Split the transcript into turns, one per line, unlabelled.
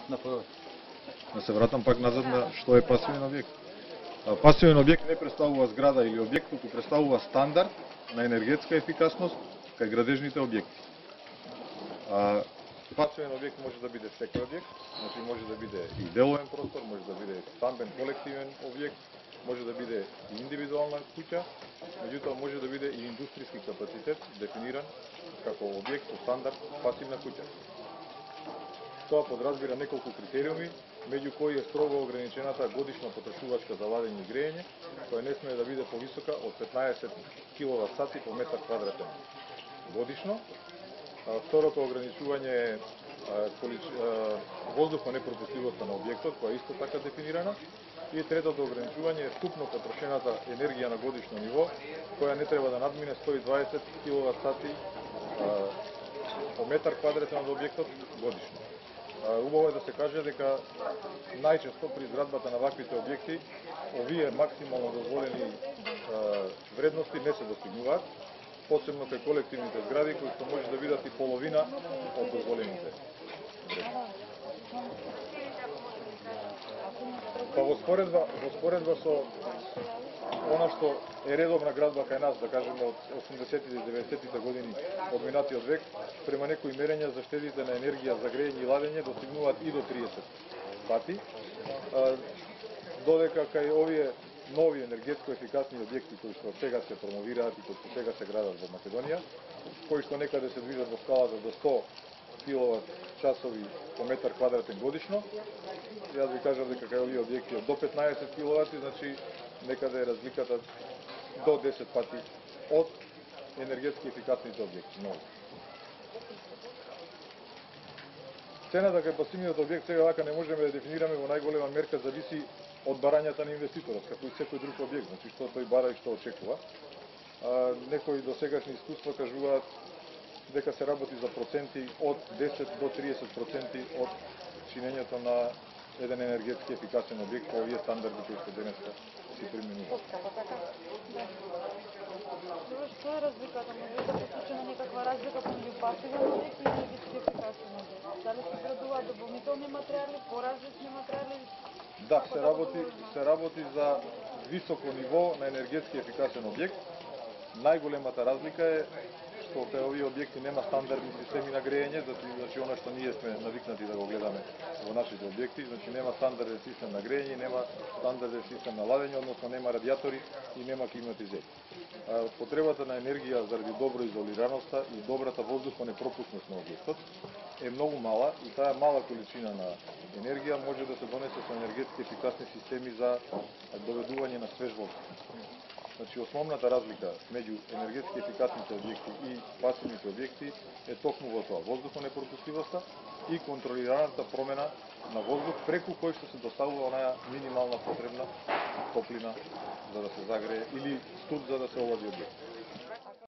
на прво.
Да се вратам пак назад на што е пасивен објект. Пасивен објект не представува зграда или објект, туку представува стандард на енергетска ефикасност кај градежните објекти. Пасивен објект може да биде секој објект, значи може да биде и деловен простор, може да биде стамбен колективен објект, може да биде и индивидуална куќа, меѓутоа може да биде и индустријски капацитет дефиниран како објект со стандард пасивна куќа. Тоа подразбира неколку критериуми, меѓу кои е строго ограничената годишна потрошувачка за ладење и грејење, која не смее да биде повисока од 15 киловат-сати по метар квадратен годишно. Второто ограничување е воздухонепропустливоста на објектот, која е исто така дефинирана. И третото ограничување е вкупно потрошената енергија на годишно ниво, која не треба да надмине 120 киловат-сати по метар квадратен од објектот годишно. Убаво е да се каже дека најчесто при изградбата на ваквите објекти овие максимално дозволени вредности не се достигнуваат, посебно кај колективните згради кои што може да бидат и половина од дозволените. Па во споредба со она што е редовна градба кај нас, да кажеме од 80-тите и 90-тите години од минатиот век, према некои мерења за штедите на енергија за грејење и ладење достигнуваат и до 30 пати, додека кај овие нови енергетско ефикасни објекти кои што сега се промовираат и кои што сега се градат во Македонија, кои што некаде се движат во скалата до 100 киловат часови по метар квадратен годишно, јас ви кажав дека кај овие објекти до 15 киловати, значи некаде е разликата до 10 пати од енергетски ефикасните објекти. Нови. Цената кај пасивниот објект сега вака не можеме да дефинираме, во најголема мерка зависи од барањата на инвеститорот, како и секој друг објект, значи што тој бара и што очекува. Некои досегашни искуства кажуваат дека се работи за проценти од 10 до 30% од чинењето на еден енергетски ефикасен објект по овие стандарди кои што денеска си применуваат.
Што е разликата? Може да посочи на некаква разлика помеѓу пасивен објект и енергетски ефикасен објект? Дали се градуваат дополнителни материјали, поразлични материјали?
Да, се работи за високо ниво на енергетски ефикасен објект. Најголемата разлика е што кај овие објекти нема стандардни системи на грејење, значи она што ние сме навикнати да го гледаме во нашите објекти, значи нема стандарден систем на грејење, нема стандарден систем на ладење, односно нема радијатори и нема климатизери. Потребата на енергија заради добро изолираноста и добрата воздухонепропусност на објектот е многу мала и таа мала количина на енергија може да се донесе со енергетски ефикасни системи за доведување на свеж воздух. Значи, основната разлика меѓу енергетски ефикасните објекти и пасивните објекти е токму во тоа, воздухонепропустливоста и контролираната промена на воздух преку кој што се доставува онаа минимална потребна топлина за да се загрее или студ за да се олади објект.